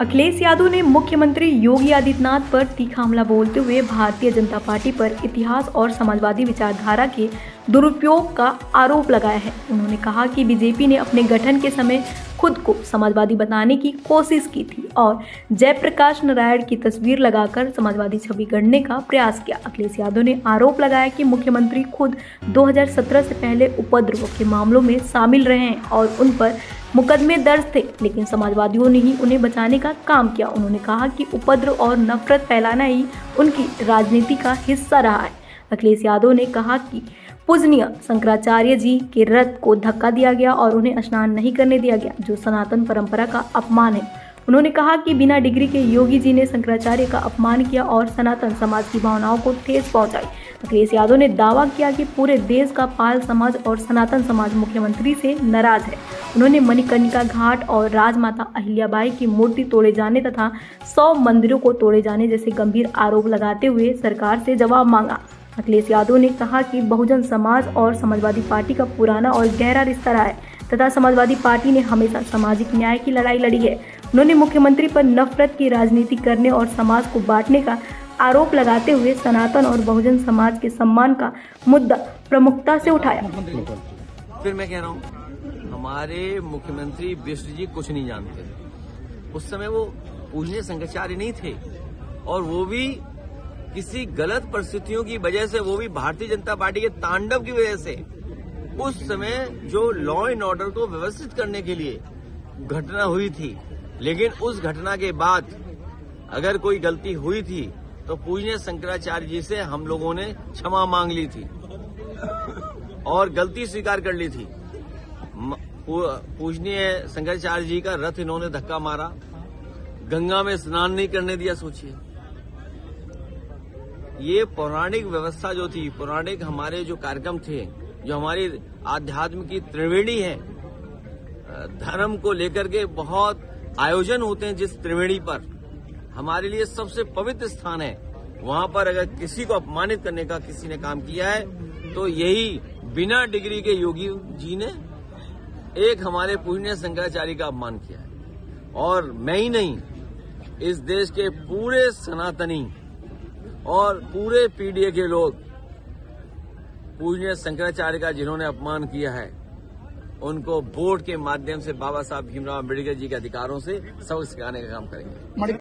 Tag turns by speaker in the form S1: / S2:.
S1: अखिलेश यादव ने मुख्यमंत्री योगी आदित्यनाथ पर तीखा हमला बोलते हुए भारतीय जनता पार्टी पर इतिहास और समाजवादी विचारधारा के दुरुपयोग का आरोप लगाया है। उन्होंने कहा कि बीजेपी ने अपने गठन के समय खुद को समाजवादी बनाने की कोशिश की थी और जयप्रकाश नारायण की तस्वीर लगाकर समाजवादी छवि गढ़ने का प्रयास किया। अखिलेश यादव ने आरोप लगाया कि मुख्यमंत्री खुद 2017 से पहले उपद्रव के मामलों में शामिल रहे हैं और उन पर मुकदमे दर्ज थे, लेकिन समाजवादियों ने ही उन्हें बचाने का काम किया। उन्होंने कहा कि उपद्रव और नफरत फैलाना ही उनकी राजनीति का हिस्सा रहा है। अखिलेश यादव ने कहा कि पूजनीय शंकराचार्य जी के रथ को धक्का दिया गया और उन्हें स्नान नहीं करने दिया गया, जो सनातन परंपरा का अपमान है। उन्होंने कहा कि बिना डिग्री के योगी जी ने शंकराचार्य का अपमान किया और सनातन समाज की भावनाओं को ठेस पहुंचाई। अखिलेश यादव ने दावा किया कि पूरे देश का पाल समाज और सनातन समाज मुख्यमंत्री से नाराज है। उन्होंने मणिकर्णिका घाट और राजमाता अहिल्याबाई की मूर्ति तोड़े जाने तथा 100 मंदिरों को तोड़े जाने जैसे गंभीर आरोप लगाते हुए सरकार से जवाब मांगा। अखिलेश यादव ने कहा कि बहुजन समाज और समाजवादी पार्टी का पुराना और गहरा रिश्ता रहा है तथा समाजवादी पार्टी ने हमेशा सामाजिक न्याय की लड़ाई लड़ी है। उन्होंने मुख्यमंत्री पर नफरत की राजनीति करने और समाज को बांटने का आरोप लगाते हुए सनातन और बहुजन समाज के सम्मान का मुद्दा प्रमुखता से उठाया।
S2: फिर मैं कह रहा हूँ, हमारे मुख्यमंत्री बिष्ट जी कुछ नहीं जानते। उस समय वो पूजनीय शंकराचार्य नहीं थे और वो भी किसी गलत परिस्थितियों की वजह से, वो भी भारतीय जनता पार्टी के तांडव की वजह से, उस समय जो लॉ एंड ऑर्डर को व्यवस्थित करने के लिए घटना हुई थी, लेकिन उस घटना के बाद अगर कोई गलती हुई थी तो पूजनीय शंकराचार्य जी से हम लोगों ने क्षमा मांग ली थी और गलती स्वीकार कर ली थी। पूजनीय शंकराचार्य जी का रथ इन्होंने धक्का मारा, गंगा में स्नान नहीं करने दिया। सोचिए, ये पौराणिक व्यवस्था जो थी, पौराणिक हमारे जो कार्यक्रम थे, जो हमारी आध्यात्म की त्रिवेणी है, धर्म को लेकर के बहुत आयोजन होते हैं, जिस त्रिवेणी पर हमारे लिए सबसे पवित्र स्थान है, वहां पर अगर किसी को अपमानित करने का किसी ने काम किया है तो यही बिना डिग्री के योगी जी ने एक हमारे पूजनीय शंकराचार्य का अपमान किया है। और मैं ही नहीं, इस देश के पूरे सनातनी और पूरे पीडीए के लोग पूजनीय शंकराचार्य का जिन्होंने अपमान किया है, उनको वोट के माध्यम से बाबा साहब भीमराव अम्बेडकर जी के अधिकारों से सबक सिखाने का काम करेंगे।